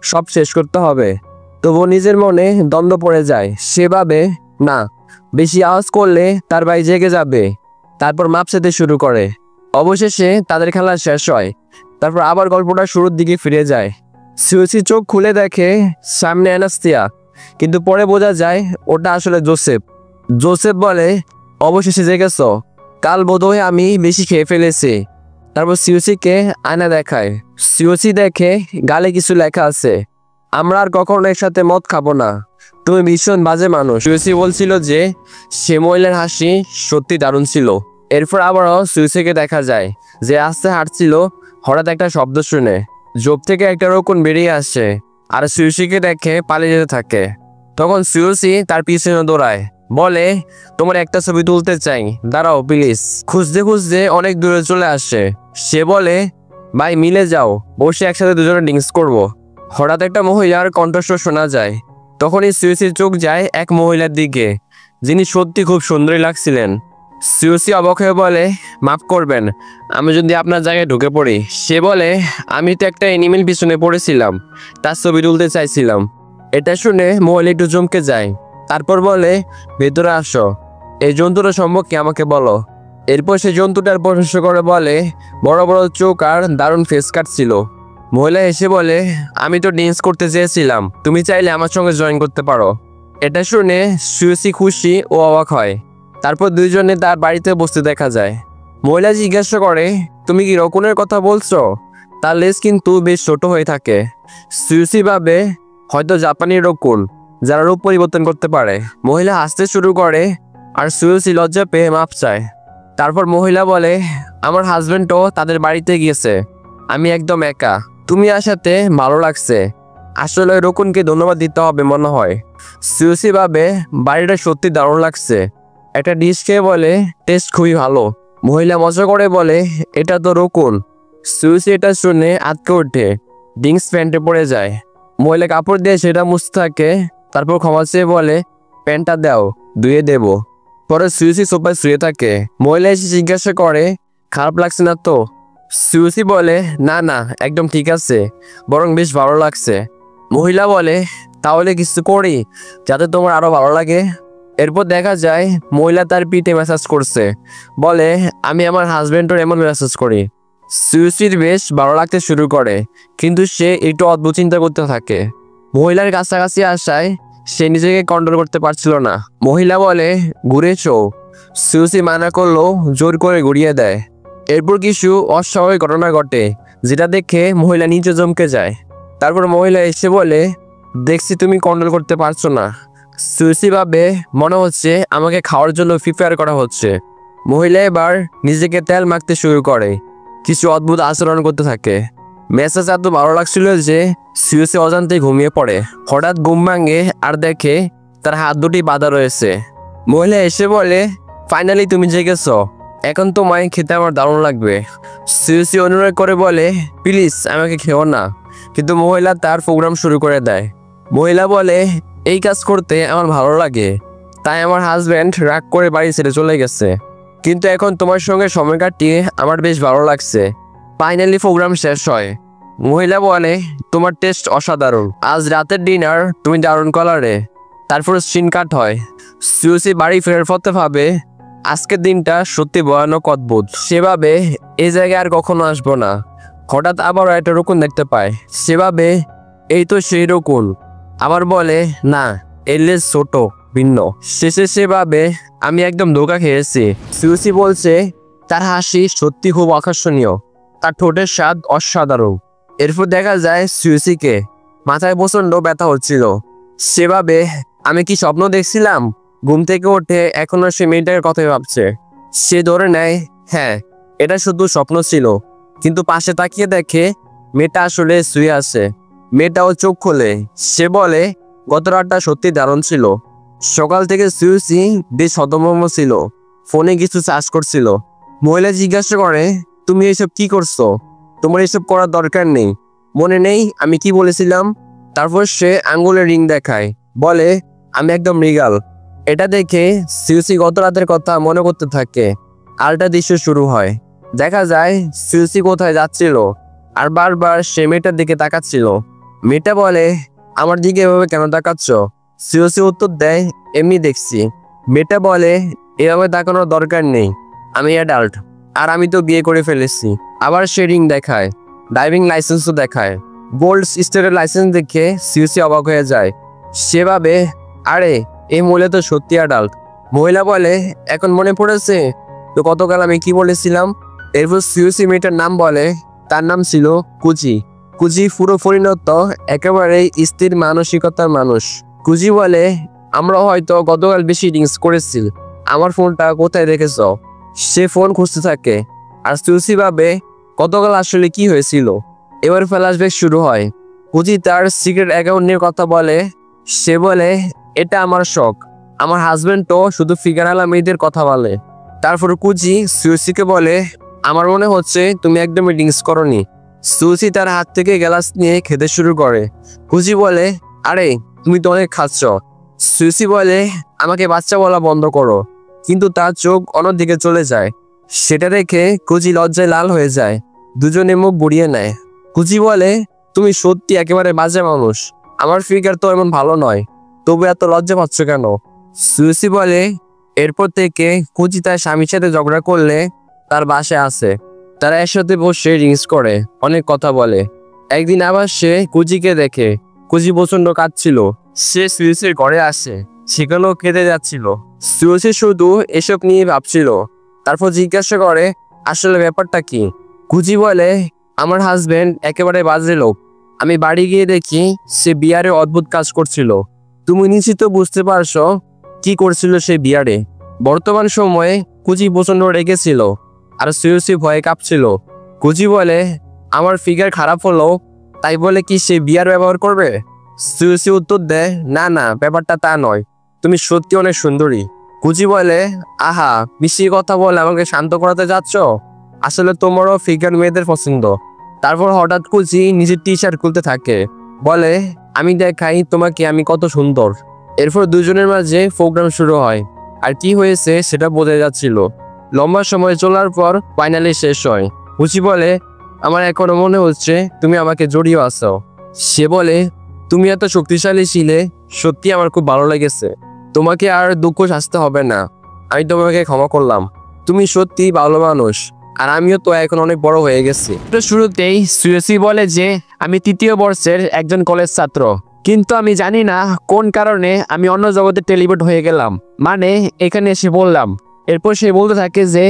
সব শেষ করতে হবে। তবু নিজের মনে দ্বন্দ্ব পড়ে যায়। সে ভাবে, না, বেশি আওয়াজ করলে তার ভাই জেগে যাবে। তারপর মাপ চেতে শুরু করে। অবশেষে তাদের খেলা শেষ হয়। তারপর আবার গল্পটা শুরুর দিকে ফিরে যায়। সিওসি চোখ খুলে দেখে সামনে অ্যানাস্তিয়া, কিন্তু পরে বোঝা যায় ওটা আসলে জোসেফ। জোসেফ বলে, অবশেষে জেগেছ, কাল বোধহয় আমি বেশি খেয়ে ফেলেছি। তারপর সিওসিকে আয়না দেখায়। সিওসি দেখে গালে কিছু লেখা আছে, আমরা আর কখনো একসাথে মদ খাবো না, তুমি ভীষণ বাজে মানুষ। সিওসি বলছিল যে সে মহিলার হাসি সত্যি দারুণ ছিল। এরপর আবারও সিওসিকে দেখা যায় যে আস্তে হাঁটছিল। হঠাৎ একটা শব্দ শুনে জোব থেকে একটা রকুন বেরিয়ে আসে, আর সিওসিকে দেখে পালিয়ে যেতে থাকে। তখন সিওসি তার পিছনে দৌড়ায়, বলে, তোমার একটা ছবি তুলতে চাই, দাঁড়াও প্লিজ। খুঁজতে খুঁজতে অনেক দূরে চলে আসে। সে বলে, ভাই মিলে যাও, বসে একসাথে দুজনে ড্রিঙ্কস করবো। হঠাৎ একটা মহিলার কণ্ঠস্বর শোনা যায়। তখনই সিওসির চোখ যায় এক মহিলার দিকে, যিনি সত্যি খুব সুন্দরী লাগছিলেন। সিওসি অবাক হয়ে বলে, মাফ করবেন, আমি যদি আপনার জায়গায় ঢুকে পড়ি। সে বলে, আমি তো একটা এনিমেল পিছনে পড়েছিলাম, তার ছবি তুলতে চাইছিলাম। এটা শুনে মহিলা একটু চমকে যায়। তারপর বলে, ভেতরে আসো, এই জন্তুটা সম্পর্কে আমাকে বলো। এরপর সে জন্তুটার প্রশংসা করে বলে, বড় বড় চোখ আর দারুণ ফেস কাট ছিল। মহিলা এসে বলে, আমি তো ড্যান্স করতে চেয়েছিলাম, তুমি চাইলে আমার সঙ্গে জয়েন করতে পারো। এটা শুনে সিওসি খুশি ও অবাক হয়। তারপর দুইজনে তার বাড়িতে বসতে দেখা যায়। মহিলা জিজ্ঞাসা করে, তুমি কি রকুনের কথা বলছো? তার লেজ কিন্তু বেশ ছোট হয়ে থাকে। সিওসি ভাবে হয়তো জাপানি রকুন, যারা রূপ পরিবর্তন করতে পারে। মহিলা হাসতে শুরু করে, আর সিওসি লজ্জা পেয়ে মাপ চায়। তারপর মহিলা বলে, আমার হাজবেন্ডও তাদের বাড়িতে গিয়েছে, আমি একদম একা, তুমি আসাতে ভালো লাগছে। আসলে রকুনকে ধন্যবাদ দিতে হবে মনে হয়। সিওসি ভাবে বাড়িটা সত্যি দারুণ লাগছে। একটা ডিশ খেয়ে বলে, টেস্ট খুবই ভালো। মহিলা মজা করে বলে, এটা তো রকুন। সিওসি এটা শুনে আটকে ওঠে, ড্রিঙ্কস প্যান্টে পড়ে যায়। মহিলা কাপড় দিয়ে সেটা মুছতে থাকে। তারপর ক্ষমা চেয়ে বলে, প্যান্টটা দাও, ধুয়ে দেব। পরে সুইসি সোফায় শুয়ে থাকে। মহিলা এসে জিজ্ঞাসা করে, খারাপ লাগছে না তো? সুইসি বলে, না না, একদম ঠিক আছে, বরং বেশ ভালো লাগছে। মহিলা বলে, তাহলে কিছু করি যাতে তোমার আরো ভালো লাগে? এরপর দেখা যায় মহিলা তার পিঠে ম্যাসাজ করছে। বলে, আমি আমার হাজবেন্ডের এমন ম্যাসাজ করি। সুইসির বেশ ভালো লাগতে শুরু করে, কিন্তু সে একটু অদ্ভুত চিন্তা করতে থাকে। মহিলার কাছাকাছি আসায় সে নিজেকে কন্ট্রোল করতে পারছিল না। মহিলা বলে, ঘুরেছো? সুইসি মানা করলো, জোর করে ঘুরিয়ে দেয়। এরপর কিছু অস্বাভাবিক ঘটনা ঘটে, যেটা দেখে মহিলা নিচে চমকে যায়। তারপর মহিলা এসে বলে, দেখছি তুমি কন্ট্রোল করতে পারছো না। সুইসি ভাবে মনে হচ্ছে আমাকে খাওয়ার জন্য প্রিপেয়ার করা হচ্ছে। মহিলা এবার নিজেকে তেল মাখতে শুরু করে, কিছু অদ্ভুত আচরণ করতে থাকে। মেসেজ এত ভালো লাগছিল যে সুইসি অজান্তে ঘুমিয়ে পড়ে। হঠাৎ ঘুম ভাঙে আর দেখে তার হাত দুটি বাঁধা রয়েছে। মহিলা এসে বলে, ফাইনালি তুমি জেগেছ, এখন তোমায় খেতে আমার দারুণ লাগবে। সুইসি অনুরোধ করে বলে, প্লিজ আমাকে খেও না, কিন্তু মহিলা তার প্রোগ্রাম শুরু করে দেয়। মহিলা বলে, এই কাজ করতে আমার ভালো লাগে, তাই আমার হাজব্যান্ড রাগ করে বাড়ি ছেড়ে চলে গেছে, কিন্তু এখন তোমার সঙ্গে সময় কাটিয়ে আমার বেশ ভালো লাগছে। ফাইনালি প্রোগ্রাম শেষ হয়। মহিলা বলে, তোমার টেস্ট অসাধারণ, আজ রাতের ডিনার তুমি দারুণ কালারে। তারপর স্ক্রিন কাট হয়। সুইসি বাড়ি ফেরার পথে ভাবে, আজকের দিনটা সত্যি ভয়ানক অদ্ভুত। সেভাবে এই জায়গায় আর কখনো আসবো না। হঠাৎ আবার একটা রকুন দেখতে পায়। সেভাবে এই তো সেই রকুন। আবার বলে, না, এর লেজ ছোট, ভিন্ন। শেষে সেভাবে আমি একদম ধোঁকা খেয়েছি। সুইসি বলছে, তার হাসি সত্যি খুব আকর্ষণীয়, তার ঠোঁটের স্বাদ অসাধারণ। এরপর দেখা যায় সুইসিকে মাথায় প্রচন্ড ব্যথা হচ্ছিল। সেভাবে আমি কি স্বপ্ন দেখছিলাম? ঘুম থেকে উঠে এখনো সে মেয়েটার কথাই ভাবছে। সে ধরে নেয়, হ্যাঁ, এটা শুধু স্বপ্ন ছিল, কিন্তু পাশে তাকিয়ে দেখে মেয়েটা আসলে শুয়ে আছে। মেয়েটাও চোখ খোলে। সে বলে, গত রাতটা সত্যি দারুণ ছিল। সকাল থেকে সুইসি বেশ হতভম্ব ছিল, ফোনে কিছু চার্জ করছিল। মহিলা জিজ্ঞাসা করে, তুমি এসব কি করছো? তোমার এসব করার দরকার নেই, মনে নেই আমি কি বলেছিলাম? তারপর সে আঙ্গুলের রিং দেখায়, বলে, আমি একদম মৃগাল। এটা দেখে সুইসি গত রাতের কথা মনে করতে থাকে। আরেকটা দৃশ্য শুরু হয়। দেখা যায় সুইসি কোথায় যাচ্ছিল আর বারবার সে মেয়েটার দিকে তাকাচ্ছিল। মেয়েটা বলে, আমার দিকে এভাবে কেন তাকাচ্ছ? সুইসি উত্তর দেয়, এমনি দেখছি। মেয়েটা বলে, এভাবে তাকানোর দরকার নেই, আমি অ্যাডাল্ট, আর আমি তো বিয়ে করে ফেলেছি। আবার সে রিং দেখায়, ড্রাইভিং লাইসেন্সও দেখায়। গোল্ড স্টেটের লাইসেন্স দেখে সুইসি অবাক হয়ে যায়। সেভাবে, আরে এই মহিলা তো সত্যি অ্যাডাল্ট। মহিলা বলে, এখন মনে পড়েছে তো গতকাল আমি কি বলেছিলাম? এরপর সুইসি মেয়েটার নাম বলে। তার নাম ছিল কুচি। কুচি পুরো পরিণত, একেবারেই স্থির মানসিকতার মানুষ। কুচি বলে, আমরা হয়তো গতকাল বেশি ড্রিঙ্কস করেছি, আমার ফোনটা কোথায় রেখেছ? সে ফোন খুঁজতে থাকে। আর সুইসি ভাবে, গতকাল আসলে কি হয়েছিল? এবার ফ্ল্যাশব্যাক শুরু হয়। কুচি তার সিক্রেট অ্যাকাউন্ট নিয়ে কথা বলে। সে বলে, এটা আমার শখ, আমার হাজবেন্ডও শুধু ফিগারওয়ালা মেয়েদের কথা বলে। তারপর কুচি সুইসিকে বলে, আমার মনে হচ্ছে তুমি একদমই ড্রিঙ্কস করনি। সুইসি তার হাত থেকে গ্লাস নিয়ে খেতে শুরু করে। কুচি বলে, আরে তুমি তো অনেক খাচ্ছ। সুইসি বলে, আমাকে বাচ্চা বলা বন্ধ করো, কিন্তু তার চোখ অন্যদিকে চলে যায়। সেটা দেখে কুচি লজ্জায় লাল হয়ে যায়। দুজনে মুখ বুড়িয়ে নেয়। কুচি বলে, তুমি সত্যি একেবারে বাজে মানুষ, আমার ফিগার তো এমন ভালো নয়, তবু এত লজ্জা পাচ্ছ কেন? সুইসি বলে, এরপর থেকে কুচি তার স্বামীর সাথে ঝগড়া করলে তার বাসায় আসে। তারা একসাথে বসে ড্রিঙ্কস করে, অনেক কথা বলে। একদিন আবার সে কুচিকে দেখে। কুচি প্রচন্ড কাঁদছিল। সে সুইসির ঘরে আসে, সেখানেও কেঁদে যাচ্ছিল। সুইসি শুধু এসব নিয়ে ভাবছিল। তারপর জিজ্ঞাসা করে, আসলে ব্যাপারটা কি? কুচি বলে, আমার হাজবেন্ড একেবারে বাজে লোক। আমি বাড়ি গিয়ে দেখি সে বিয়ারে অদ্ভুত কাজ করছিল। তুমি নিশ্চিত বুঝতে পারছো কি করছিল সে বিয়ারে? বর্তমান সময়ে কুচি প্রচন্ড রেগেছিল আর সুইসি ভয়ে কাঁপছিল। কুচি বলে, আমার ফিগার খারাপ হলো তাই বলে কি সে বিয়ার ব্যবহার করবে? সুইসি উত্তর দেয়, না না, ব্যাপারটা তা নয়, তুমি সত্যি অনেক সুন্দরী। কুচি বলে, আহা, বেশি কথা বলে আমাকে শান্ত করাতে যাচ্ছ? আসলে তোমারও ফিগার মেয়েদের পছন্দ। তারপর হঠাৎ কুচি নিজের টি শার্ট খুলতে থাকে, বলে, আমি দেখাই তোমাকে আমি কত সুন্দর। এরপর দুজনের মাঝে প্রোগ্রাম শুরু হয়। আর কি হয়েছে সেটা বোঝা যাচ্ছিল। লম্বা সময় চলার পর ফাইনালি শেষ হয়। হুচি বলে, আমার এখনো মনে হচ্ছে তুমি আমাকে জড়িয়ে আছো। সে বলে, তুমি এত শক্তিশালী ছিলে, সত্যি আমার খুব ভালো লেগেছে। তোমাকে আর দুঃখ সাজতে হবে না, আমি তোমাকে ক্ষমা করলাম। তুমি সত্যি ভালো মানুষ, আর আমিও তো এখন অনেক বড় হয়ে গেছি। শুরুতেই সুয়েসি বলে যে আমি 3য় বর্ষের একজন কলেজ ছাত্র, কিন্তু আমি জানি না কোন কারণে আমি অন্য জগতে টেলিপোর্ট হয়ে গেলাম, মানে এখানে এসে বললাম। এরপর সে বলতে থাকে যে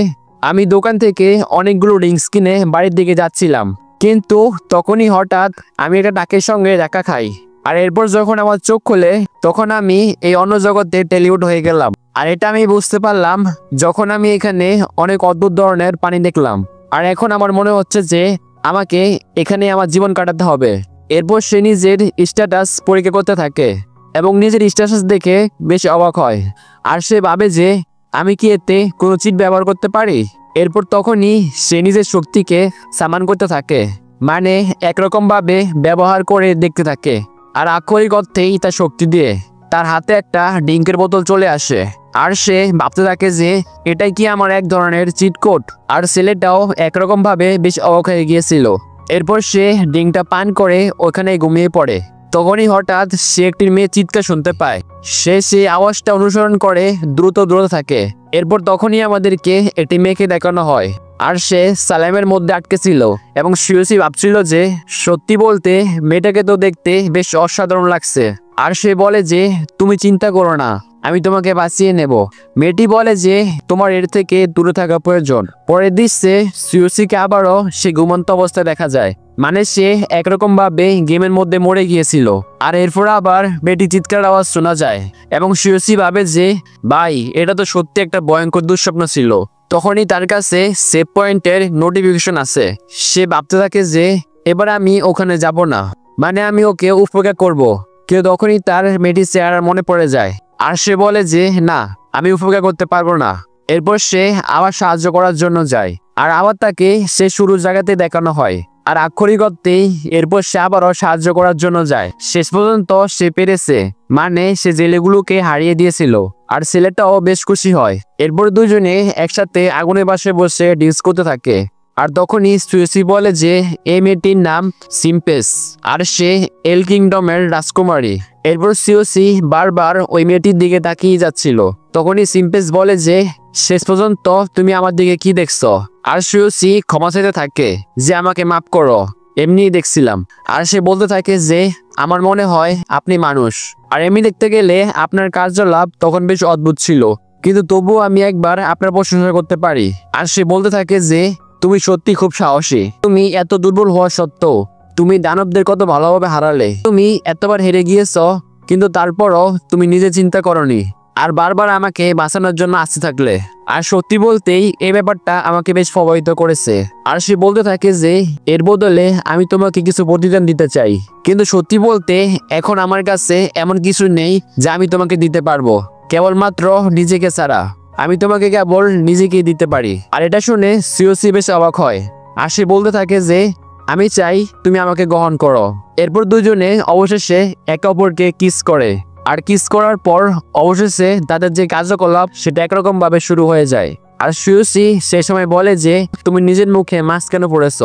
আমি দোকান থেকে অনেকগুলো ড্রিঙ্কস কিনে বাড়ির দিকে যাচ্ছিলাম, কিন্তু তখনই হঠাৎ আমি একটা ডাকের সঙ্গে দেখা খাই। আর এরপর যখন আমার চোখ খোলে তখন আমি এই অন্য জগতে টেলিপোর্ট হয়ে গেলাম। আর এটা আমি বুঝতে পারলাম যখন আমি এখানে অনেক অদ্ভুত ধরনের পানি দেখলাম। আর এখন আমার মনে হচ্ছে যে আমাকে এখানে আমার জীবন কাটাতে হবে। এরপর সে নিজের স্ট্যাটাস পরীক্ষা করতে থাকে এবং নিজের স্ট্যাটাস দেখে বেশ অবাক হয়। আর সে ভাবে যে আমি কি এতে কোনো চিট ব্যবহার করতে পারি। এরপর তখনই সে নিজের শক্তিকে সামান করতে থাকে, মানে একরকম ভাবে ব্যবহার করে দেখতে থাকে। আর আক্ষরিক অর্থেই তার শক্তি দিয়ে তার হাতে একটা ড্রিঙ্কের বোতল চলে আসে। আর সে ভাবতে থাকে যে এটাই কি আমার এক ধরনের চিট কোড। আর ছেলেটাও একরকম ভাবে বেশ অবাক হয়ে গিয়েছিল। এরপর সে ড্রিঙ্কটা পান করে ওখানে ঘুমিয়ে পড়ে। তখনই হঠাৎ সে একটি মেয়ে চিৎকার শুনতে পায়। সে সেই আওয়াজটা অনুসরণ করে দ্রুত থাকে। এরপর তখনই আমাদেরকে একটি মেয়েকে দেখানো হয়, আর সে সালামের মধ্যে আটকে ছিল এবং সুয়েসি ভাবছিল যে সত্যি বলতে মেয়েটাকে তো দেখতে বেশ অসাধারণ লাগছে। আর সে বলে যে তুমি চিন্তা করো না, আমি তোমাকে বাঁচিয়ে নেব। মেয়েটি বলে যে তোমার এর থেকে দূরে থাকা প্রয়োজন। পরের দৃশ্যে সুয়েসিকে আবারও সে ঘুমন্ত অবস্থায় দেখা যায়, মানে সে একরকম ভাবে গেমের মধ্যে মরে গিয়েছিল। আর এরপর আবার মেয়েটি চিৎকার আওয়াজ শোনা যায় এবং সুয়েসি ভাবে যে ভাই, এটা তো সত্যি একটা ভয়ঙ্কর দুঃস্বপ্ন ছিল। তখনই তার কাছে সেভ পয়েন্টের নোটিফিকেশন আসে। সে ভাবতে থাকে যে এবার আমি ওখানে যাব না, মানে আমি ওকে উপেক্ষা করব। কেউ তখনই তার মেয়েটির চেহারা মনে পড়ে যায়। আর সে বলে যে না, আমি উপেক্ষা করতে পারবো না। এরপর সে আবার সাহায্য করার জন্য যায়, আর আবার তাকে সে শুরুর জায়গাতে দেখানো হয়। আর আক্ষরিক অর্থেই এরপর সে আবারও সাহায্য করার জন্য যায়। শেষ পর্যন্ত সে পেরেছে, মানে সে জেলেগুলোকে হারিয়ে দিয়েছিল। আর ছেলেটাও বেশ খুশি হয়। এরপর দুজনে একসাথে আগুনের পাশে বসে ডিস করতে থাকে। আর তখনই সুয়েসি বলে যে এই মেয়েটির নাম সিম্পেস, আর সে এল কিংডমের রাজকুমারী। এরপর সুয়েসি বারবার ওই মেয়েটির দিকে তাকিয়ে যাচ্ছিল। তখনই সিম্পেস বলে যে শেষ পর্যন্ত তুমি আমার দিকে কি দেখছো। আর সুয়েসি ক্ষমা চাইতে থাকে যে আমাকে মাফ করো, এমনি দেখছিলাম। আর সে বলতে থাকে যে আমার মনে হয় আপনি মানুষ, আর এমনি দেখতে গেলে আপনার কার্যকলাপ তখন বেশ অদ্ভুত ছিল, কিন্তু তবুও আমি একবার আপনার প্রশংসা করতে পারি। আর সে বলতে থাকে যে তুমি সত্যি খুব সাহসী। তুমি এত দুর্বল হওয়া সত্ত্বেও তুমি দানবদের কত ভালোভাবে হারালে। তুমি এতবার হেরে গিয়েছ, কিন্তু তারপরও তুমি নিজে চিন্তা করনি আর বারবার আমাকে বাঁচানোর জন্য আসতে থাকলে। আর সত্যি বলতেই এই ব্যাপারটা আমাকে বেশ প্রভাবিত করেছে। আর সে বলতে থাকে যে এর বদলে আমি তোমাকে কিছু প্রতিদান দিতে চাই, কিন্তু সত্যি বলতে এখন আমার কাছে এমন কিছু নেই যা আমি তোমাকে দিতে পারবো, কেবলমাত্র নিজেকে ছাড়া। আমি তোমাকে কেবল নিজেকেই দিতে পারি। আর এটা শুনে সুয়েসি বেশ অবাক হয়। আর সে বলতে থাকে যে আমি চাই তুমি আমাকে গ্রহণ করো। এরপর দুজনে অবশেষে একে অপরকে কিস করে। আর কিস করার পর অবশেষে তাদের যে কার্যকলাপ সেটা একরকম ভাবে শুরু হয়ে যায়। আর সুয়েসি সে সময় বলে যে তুমি নিজের মুখে মাস্ক কেন পড়েছ।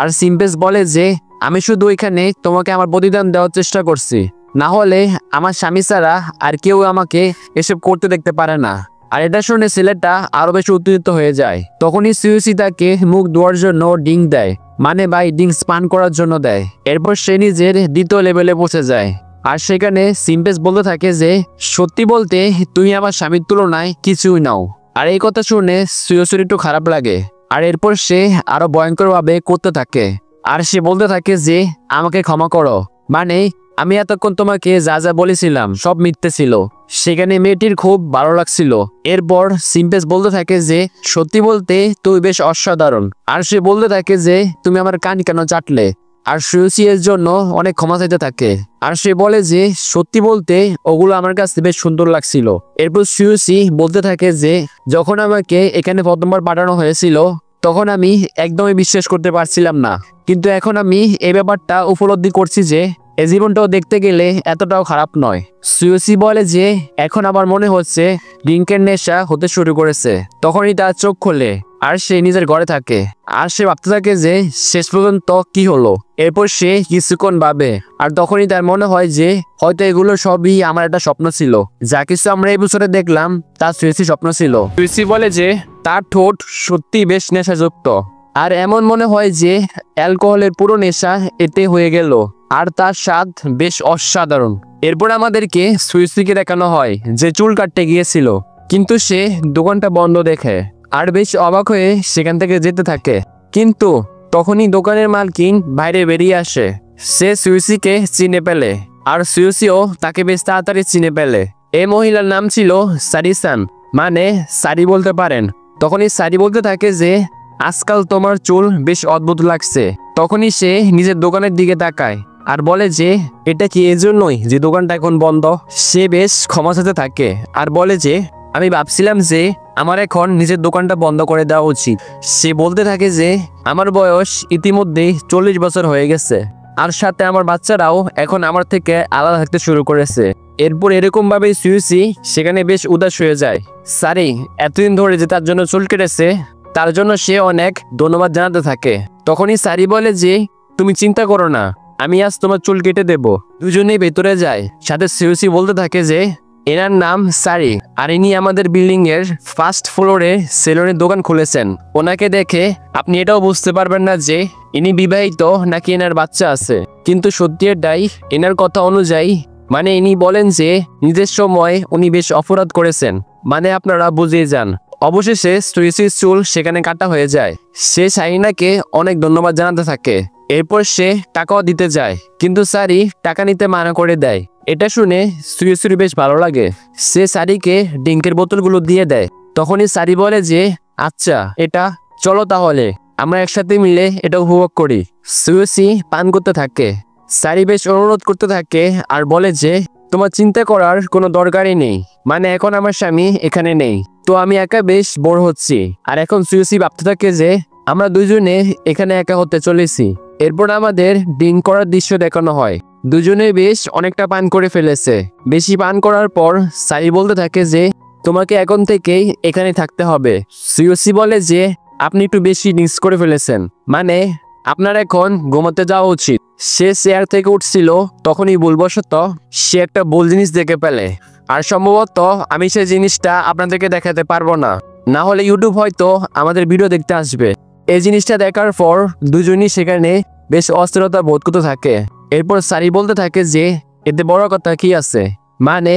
আর সিম্পেস বলে যে আমি শুধু এখানে তোমাকে আমার প্রতিদান দেওয়ার চেষ্টা করছি, না হলে আমার স্বামী ছাড়া আর কেউ আমাকে এসব করতে দেখতে পারে না। আর এটা শুনে ছেলেটা আরো বেশি উত্তেজিত হয়ে যায়। তখনই সুয়েসি তাকে মুখ ধোয়ার জন্য ডিঙ্ক দেয়, মানে ভাই ড্রিঙ্কস পান করার জন্য দেয়। এরপর সে নিজের দ্বিতীয় লেভেলে পৌঁছে যায়। আর সেখানে সিম্পেস বলতে থাকে যে সত্যি বলতে তুমি আমার স্বামীর তুলনায় কিছুই নাও। আর এই কথা শুনে সুয়েসির একটু খারাপ লাগে। আর এরপর সে আরো ভয়ঙ্করভাবে করতে থাকে। আর সে বলতে থাকে যে আমাকে ক্ষমা করো, মানে আমি এতক্ষণ তোমাকে যা যা বলেছিলাম সব মিথ্যে ছিল। সেখানে মেয়েটির খুব ভালো লাগছিল। এরপর সিম্পেস বলতে থাকে যে সত্যি বলতে তুই বেশ অসাধারণ। আর সে বলতে থাকে যে তুমি আমার কান কেন চাটলে। আর সুয়েসি এর জন্য অনেক ক্ষমা চাইতে থাকে। আর সে বলে যে সত্যি বলতে ওগুলো আমার কাছে বেশ সুন্দর লাগছিল। এরপর সুয়েসি বলতে থাকে যে যখন আমাকে এখানে প্রথমবার পাঠানো হয়েছিল তখন আমি একদমই বিশ্বাস করতে পারছিলাম না, কিন্তু এখন আমি এই ব্যাপারটা উপলব্ধি করছি যে এই জীবনটাও দেখতে গেলে এতটাও খারাপ নয়। সুইসি বলে যে এখন আবার মনে হচ্ছে ড্রিঙ্কের নেশা হতে শুরু করেছে। তখনই তার চোখ খোলে আর সে নিজের ঘরে থাকে আর সে ভাবতে থাকে যে শেষ পর্যন্ত কি হলো। এরপর সে কিছুক্ষণ ভাবে আর তখনই তার মনে হয় যে হয়তো এগুলো সবই আমার একটা স্বপ্ন ছিল। যা কিছু আমরা এই বছরে দেখলাম তা সুইসি স্বপ্ন ছিল। সুইসি বলে যে তার ঠোঁট সত্যি বেশ নেশাযুক্ত আর এমন মনে হয় যে অ্যালকোহলের পুরো নেশা এতে হয়ে গেল আর তার স্বাদ বেশ অসাধারণ। এরপর আমাদেরকে সুইসিকে দেখানো হয় যে চুল কাটতে গিয়েছিল, কিন্তু সে দোকানটা বন্ধ দেখে আর বেশ অবাক হয়ে সেখান থেকে যেতে থাকে। কিন্তু তখনই দোকানের মালকিন বাইরে বেরিয়ে আসে। সে সুইসিকে চিনে পেলে আর সুইসিও তাকে বেশ তাড়াতাড়ি চিনে পেলে। এই মহিলার নাম ছিল সারিসান, মানে সারি বলতে পারেন। তখনই সারি বলতে থাকে যে আজকাল তোমার চুল বেশ অদ্ভুত লাগছে। তখনই সে নিজের দোকানের দিকে তাকায় আর বলে যে এটা কি এজন্যই যে দোকানটা এখন বন্ধ। সে বেশ ক্ষমা চাইতে থাকে আর বলে যে আমি ভাবছিলাম যে আমার এখন নিজের দোকানটা বন্ধ করে দেওয়া উচিত। সে বলতে থাকে যে আমার বয়স ইতিমধ্যেই 40 বছর হয়ে গেছে আর সাথে আমার বাচ্চারাও এখন আমার থেকে আলাদা থাকতে শুরু করেছে। এরপর এরকম ভাবে সুইসি সেখানে বেশ উদাস হয়ে যায়। সারি এতদিন ধরে যে তার জন্য চুল কেটেছে তার জন্য সে অনেক ধন্যবাদ জানাতে থাকে। তখনই সারি বলে যে তুমি চিন্তা করো না, আমি আজ তোমার চুল কেটে দেব। দুজনেই ভেতরে যায়। সাথে সুইসি বলতে থাকে যে এনার নাম সারি আর ইনি আমাদের বিল্ডিং এর ফার্স্ট ফ্লোরে সেলুনের দোকান খুলেছেন। ওনাকে দেখে আপনি এটাও বুঝতে পারবেন না যে ইনি বিবাহিত নাকি এনার বাচ্চা আছে, কিন্তু সত্যি এটাই এনার কথা অনুযায়ী, মানে ইনি বলেন যে নিজের সময় উনি বেশ অপরাধ করেছেন, মানে আপনারা বুঝিয়ে যান। অবশেষে সুইসির চুল সেখানে কাটা হয়ে যায়। সে সাইনাকে অনেক ধন্যবাদ জানাতে থাকে। এরপর সে টাকাও দিতে যায়, কিন্তু সারি টাকা নিতে মানা করে দেয়। এটা শুনে সুইসির বেশ ভালো লাগে। সে সারিকে ড্রিঙ্কের বোতলগুলো দিয়ে দেয়। তখনই সারি বলে যে আচ্ছা এটা চলো তাহলে আমরা একসাথে মিলে এটা উপভোগ করি। সুইসি পান করতে থাকে। সারি বেশ অনুরোধ করতে থাকে আর বলে যে তোমার চিন্তা করার কোনো দরকারই নেই, মানে এখন আমার স্বামী এখানে নেই, তো আমি একা বেশ বোর হচ্ছি। আর এখন সুইসি ভাবতে থাকে যে আমরা দুজনে এখানে একা হতে চলেছি। এরপর আমাদের ড্রিঙ্ক করার দৃশ্য দেখানো হয়। দুজনে বেশ অনেকটা পান করে ফেলেছে। বেশি পান করার পর সারি বলতে থাকে যে তোমাকে এখন থেকেই এখানে থাকতে হবে। সুইসি বলে যে আপনি একটু বেশি ড্রিঙ্কস করে ফেলেছেন, মানে আপনার এখন ঘুমাতে যাওয়া উচিত। সে চেয়ার থেকে উঠছিল, তখনই ভুলবশত সে একটা ভুল জিনিস দেখে ফেলে আর সম্ভবত আমি সেই জিনিসটা আপনাদেরকে দেখাতে পারবো না, না হলে ইউটিউব হয়তো আমাদের ভিডিও দেখতে আসবে। এই জিনিসটা দেখার পর দুজনই সেখানে বেশ অস্থিরতা বোধ করতে থাকে। এরপর সারি বলতে থাকে যে এতে বড় কথা কি আছে, মানে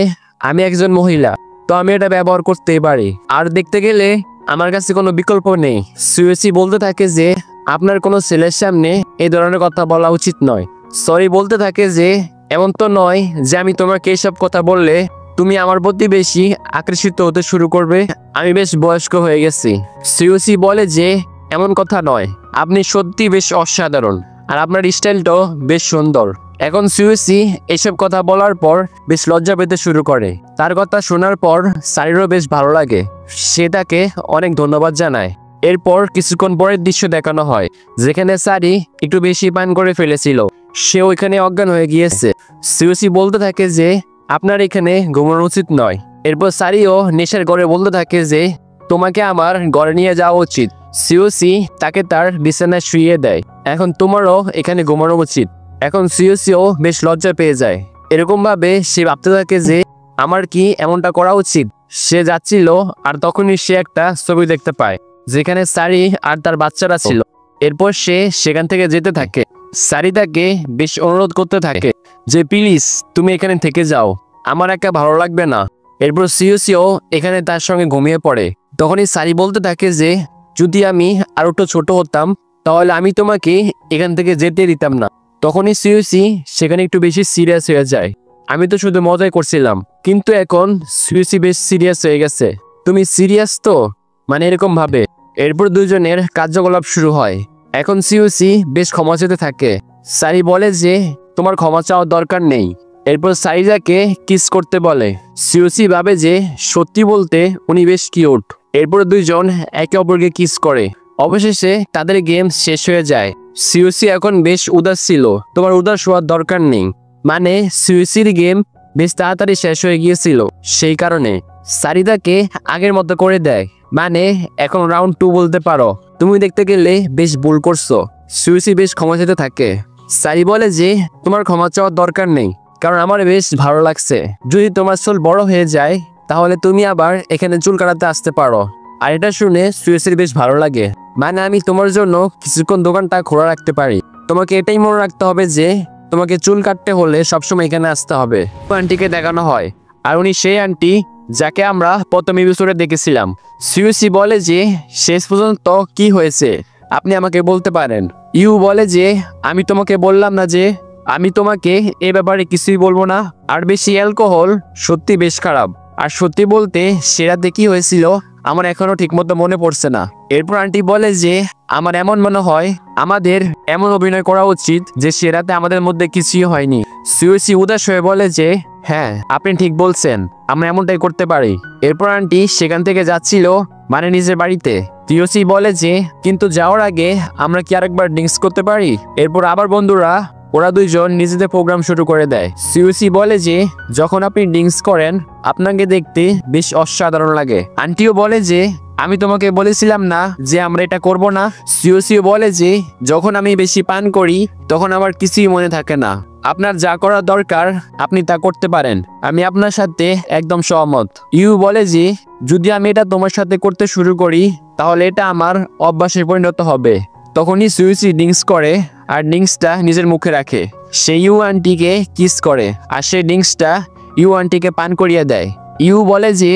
আমি একজন মহিলা, তো আমি এটা ব্যবহার করতেই পারি, আর দেখতে গেলে আমার কাছে কোনো বিকল্প নেই। সুইসি বলতে থাকে যে আপনার কোনো ছেলের সামনে এই ধরনের কথা বলা উচিত নয়। সরি বলতে থাকে যে এমন তো নয় যে আমি তোমাকে এইসব কথা বললে তুমি আমার প্রতি বেশি আকর্ষিত হতে শুরু করবে, আমি বেশ বয়স্ক হয়ে গেছি। সুইসি বলে যে এমন কথা নয়, আপনি সত্যি বেশ অসাধারণ আর আপনার স্টাইলটাও বেশ সুন্দর। এখন সুইসি এসব কথা বলার পর বেশ লজ্জা পেতে শুরু করে। তার কথা শোনার পর সারিরও বেশ ভালো লাগে। সে তাকে অনেক ধন্যবাদ জানায়। এরপর কিছুক্ষণ পরের দৃশ্য দেখানো হয়, যেখানে সারি একটু বেশি পান করে ফেলেছিল। সে ওইখানে অজ্ঞান হয়ে গিয়েছে। সুইসি বলতে থাকে যে আপনার এখানে ঘুমানো উচিত নয়। এরপর সারিও নেশার ঘরে বলতে থাকে যে তোমাকে আমার ঘরে নিয়ে যাওয়া উচিত। সুইসি তাকে তার বিছানায় শুইয়ে দেয়। এখন তোমারও এখানে ঘুমানো উচিত। এখন সুইসিও বেশ লজ্জা পেয়ে যায়। এরকম ভাবে সে ভাবতে থাকে যে আমার কি এমনটা করা উচিত। সে যাচ্ছিল আর তখনই সে একটা ছবি দেখতে পায়, যেখানে সারি আর তার বাচ্চারা ছিল। এরপর সে সেখান থেকে যেতে থাকে। সারি তাকে বেশ অনুরোধ করতে থাকে যে প্লিজ তুমি এখানে থেকে যাও, আমার একা ভালো লাগবে না। এরপর সুইসিও এখানে তার সঙ্গে ঘুমিয়ে পড়ে। তখনই সারি বলতে থাকে যে যদি আমি আর একটু ছোট হতাম তাহলে আমি তোমাকে এখান থেকে যেতে দিতাম না। তখনই সুইসি সেখানে একটু বেশি সিরিয়াস হয়ে যায়। আমি তো শুধু মজাই করছিলাম, কিন্তু এখন সুইসি বেশ সিরিয়াস হয়ে গেছে। তুমি সিরিয়াস তো, মানে এরকম ভাবে। এরপর দুজনের কার্যকলাপ শুরু হয়। এখন সুইসি বেশ ক্ষমা চেতে থাকে। সারি বলে যে তোমার ক্ষমা চাওয়ার দরকার নেই। এরপর সারি তাকে কিস করতে বলে। সুইসি ভাবে যে সত্যি বলতে উনি বেশ কিউট। এরপর দুইজন একে অপরকে কিস করে। অবশেষে তাদের গেম শেষ হয়ে যায়। সুইসি এখন বেশ উদাস ছিল। তোমার উদাস হওয়ার দরকার নেই, মানে সুইসির গেম বেশ তাড়াতাড়ি শেষ হয়ে গিয়েছিল, সেই কারণে সারিদাকে আগের মতো করে দেয়। মানে এখন রাউন্ড 2 বলতে পারো। তুমি দেখতে গেলে বেশ ভুল করছো। সুইসি বেশ ক্ষমা চাইতে থাকে। সারি বলে যে তোমার ক্ষমা চাওয়ার দরকার নেই, কারণ আমার বেশ ভালো লাগছে। যদি তোমার চুল বড় হয়ে যায় তাহলে তুমি আবার এখানে চুল কাটাতে আসতে পারো। আর এটা শুনে সুইসির বেশ ভালো লাগে। মানে আমি তোমার জন্য কিছুক্ষণ দোকানটা খোলা রাখতে পারি। তোমাকে এটাই মনে রাখতে হবে যে তোমাকে চুল কাটতে হলে সবসময় এখানে আসতে হবে। আন্টিকে দেখানো হয়, আর উনি সেই আন্টি যাকে আমরা প্রথম এপিসোডে দেখেছিলাম। সুইসি বলে যে শেষ পর্যন্ত কি হয়েছে আপনি আমাকে বলতে পারেন। ইউ বলে যে আমি তোমাকে বললাম না যে আমি তোমাকে এ ব্যাপারে কিছুই বলবো না। আর বেশি অ্যালকোহল সত্যি বেশ খারাপ। আর সত্যি বলতে সেরাতে কি হয়েছিল আমার এখনো ঠিকমতো মনে পড়ছে না। এরপর আন্টি বলে যে আমার এমন মনে হয় আমাদের এমন অভিনয় করা উচিত যে সেরাতে আমাদের মধ্যে কিছুই হয়নি। সুইসি উদাস হয়ে বলে যে হ্যাঁ আপনি ঠিক বলছেন, আমরা এমনটাই করতে পারি। এরপর আন্টি সেখান থেকে যাচ্ছিল, মানে নিজের বাড়িতে। টিওসি বলে যে কিন্তু যাওয়ার আগে আমরা কি আরেকবার ড্রিঙ্কস করতে পারি। এরপর আবার বন্ধুরা ওরা দুইজন নিজেদের প্রোগ্রাম শুরু করে দেয়। সিউসি বলে যে যখন আপনি ড্রিঙ্কস করেন আপনাকে দেখতে বেশ অসাধারণ লাগে। আন্টিও বলে যে আমি তোমাকে বলেছিলাম না যে আমরা এটা করব না। সিউসিও বলে যে যখন আমি বেশি পান করি তখন আমার কিছুই মনে থাকে না। আপনার যা করা দরকার আপনি তা করতে পারেন, আমি আপনার সাথে একদম সহমত। ইউ বলে যে যদি আমি এটা তোমার সাথে করতে শুরু করি তাহলে এটা আমার অভ্যাসে পরিণত হবে। তখনই সুইসি ড্রিঙ্কস করে আর ড্রিঙ্কসটা নিজের মুখে রাখে। সে ইউ আন্টিকে কিস করে আর সেই ড্রিঙ্কসটা ইউ আন্টিকে পান করিয়ে দেয়। ইউ বলে যে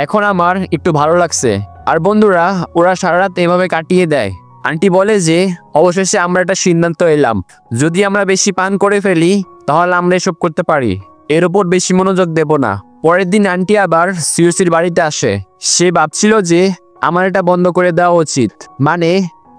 এখন আমার একটু ভালো লাগছে। আর বন্ধুরা ওরা সারা রাত এভাবে কাটিয়ে দেয়। আন্টি বলে যে অবশেষে আমরা একটা সিদ্ধান্ত এলাম, যদি আমরা বেশি পান করে ফেলি তাহলে আমরা এসব করতে পারি, এর উপর বেশি মনোযোগ দেব না। পরের দিন আন্টি আবার সিউসির বাড়িতে আসে। সে ভাবছিল যে আমার এটা বন্ধ করে দেওয়া উচিত, মানে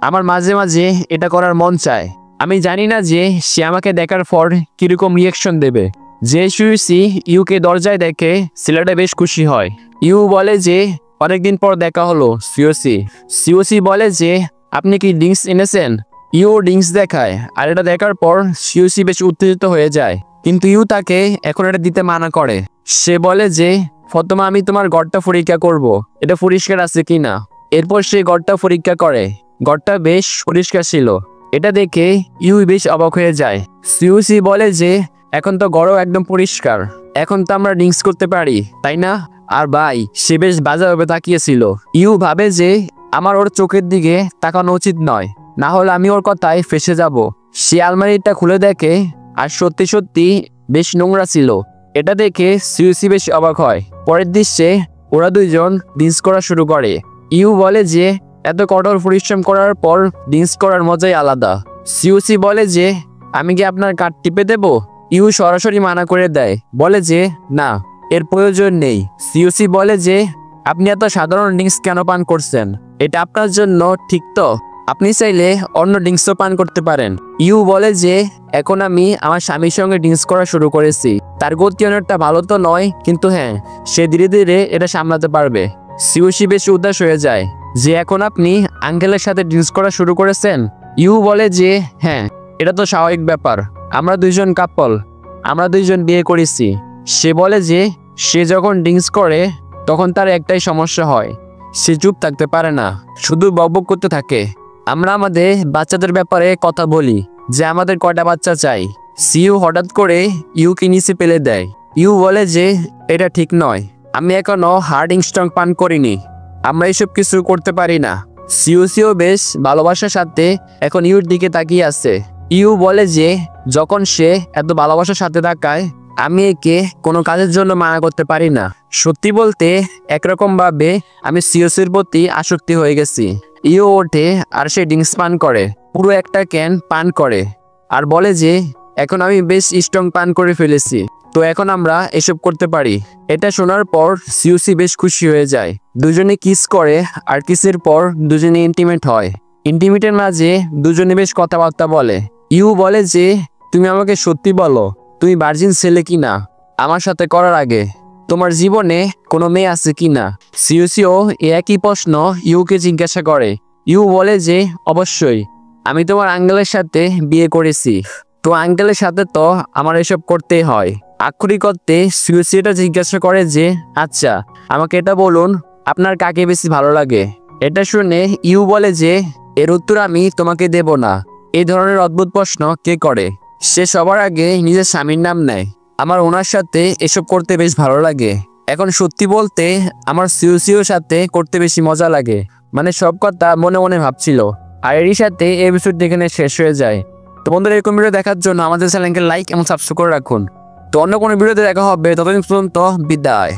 আমার মাঝে মাঝে এটা করার মন চায়। আমি জানি না যে সে আমাকে দেখার পর কিরকম রিয়াকশন দেবে। যে সুইসি ইউকে দরজায় দেখে ছেলেটা বেশ খুশি হয়। ইউ বলে যে অনেকদিন পর দেখা হলো সিওসি। সিওসি বলে যে আপনি কি ড্রিঙ্কস এনেছেন। ইউ ড্রিঙ্কস দেখায় আর এটা দেখার পর সিওসি বেশ উত্তেজিত হয়ে যায়, কিন্তু ইউ তাকে এখন এটা দিতে মানা করে। সে বলে যে প্রথমে আমি তোমার ঘরটা পরীক্ষা করব, এটা পরিষ্কার আছে কিনা। এরপর সে ঘরটা পরীক্ষা করে, ঘরটা বেশ পরিষ্কার ছিল। এটা দেখে ইউ বেশ অবাক হয়ে যায়। সিওসি বলে যে এখন তো ঘরও একদম পরিষ্কার, এখন তো আমরা ড্রিঙ্কস করতে পারি তাই না। আর ভাই সে বেশ বাজারভাবে তাকিয়েছিল। ইউ ভাবে যে আমার ওর চোখের দিকে তাকানো উচিত নয়, না হলে আমি ওর কথায় ফেসে যাব। সে আলমারিটা খুলে দেখে আর সত্যি সত্যি বেশ নোংরা ছিল। এটা দেখে সিউসি বেশ অবাক হয়। পরের দৃশ্যে ওরা দুইজন ড্রিঙ্কস করা শুরু করে। ইউ বলে যে এত কঠোর পরিশ্রম করার পর ড্রিঙ্কস করার মজাই আলাদা। সিউসি বলে যে আমি কি আপনার কার্ড টিপে দেব। ইউ সরাসরি মানা করে দেয়, বলে যে না, এর প্রয়োজন নেই। সিউসি বলে যে আপনি এত সাধারণ ড্রিঙ্কস কেন পান করছেন, এটা আপনার জন্য ঠিক তো, আপনি চাইলে অন্য ড্রিঙ্কসও পান করতে পারেন। ইউ বলে যে এখন আমি আমার স্বামীর সঙ্গে ড্রিঙ্কস করা শুরু করেছি, তার গতি অনেকটা ভালো তো নয়, কিন্তু হ্যাঁ সে ধীরে ধীরে এটা সামলাতে পারবে। সিউসি বেশ উদাস হয়ে যায় যে এখন আপনি আঙ্কেলের সাথে ড্রিঙ্কস করা শুরু করেছেন। ইউ বলে যে হ্যাঁ এটা তো স্বাভাবিক ব্যাপার, আমরা দুইজন কাপল, আমরা দুইজন বিয়ে করেছি। সে বলে যে সে যখন ড্রিঙ্কস করে তখন তার একটাই সমস্যা হয়, সে চুপ থাকতে পারে না, শুধু বকবক করতে থাকে। আমরা আমাদের বাচ্চাদের ব্যাপারে কথা বলি যে আমাদের কয়টা বাচ্চা চাই। সিউ হঠাৎ করে ইউকে নিচে ফেলে দেয়। ইউ বলে যে এটা ঠিক নয়, আমি এখনো হার্ড স্ট্রং পান করিনি, আমরা এসব কিছু করতে পারি না। সিও বেশ ভালোবাসার সাথে এখন ইউর দিকে তাকিয়ে আছে। ইউ বলে যে যখন সে এত ভালোবাসার সাথে তাকায় আমি একে কোনো কাজের জন্য মানা করতে পারি না। সত্যি বলতে একরকম ভাবে আমি সিওসির প্রতি আসক্তি হয়ে গেছি। ইউ ওঠে আর সে ড্রিঙ্কস পান করে, পুরো একটা ক্যান পান করে আর বলে যে এখন আমি বেশ স্ট্রং পান করে ফেলেছি, তো এখন আমরা এসব করতে পারি। এটা শোনার পর সিওসি বেশ খুশি হয়ে যায়। দুজনে কিস করে আর কিসের পর দুজনে ইন্টিমেট হয়। ইন্টিমেটের মাঝে দুজনে বেশ কথাবার্তা বলে। ইউ বলে যে তুমি আমাকে সত্যি বলো, তুমি ভার্জিন ছেলে কিনা, আমার সাথে করার আগে তোমার জীবনে কোনো মেয়ে আছে কিনা। সিওসিও একই প্রশ্ন ইউকে জিজ্ঞাসা করে। ইউ বলে যে অবশ্যই, আমি তোমার আঙ্কেলের সাথে বিয়ে করেছি। তো আঙ্কেলের সাথে তো আমার এসব করতেই হয়। আক্ষরিক অর্থে সুইসি এটা জিজ্ঞাসা করে যে আচ্ছা আমাকে এটা বলুন আপনার কাকে বেশি ভালো লাগে। এটা শুনে ইউ বলে যে এর উত্তর আমি তোমাকে দেব না। এই ধরনের অদ্ভুত প্রশ্ন কে করে? সে সবার আগে নিজের স্বামীর নাম নেয়। আমার ওনার সাথে এসব করতে বেশ ভালো লাগে। এখন সত্যি বলতে আমার সিউসিওর সাথে করতে বেশি মজা লাগে। মানে সব কথা মনে মনে ভাবছিল। আর এরই সাথে এই এপিসোডটি এখানে শেষ হয়ে যায়। তো বন্ধুরা এরকম ভিডিও দেখার জন্য আমাদের চ্যানেলকে লাইক এবং সাবস্ক্রাইব করে রাখুন। তো অন্য কোনো ভিডিওতে দেখা হবে, ততদিন পর্যন্ত বিদায়।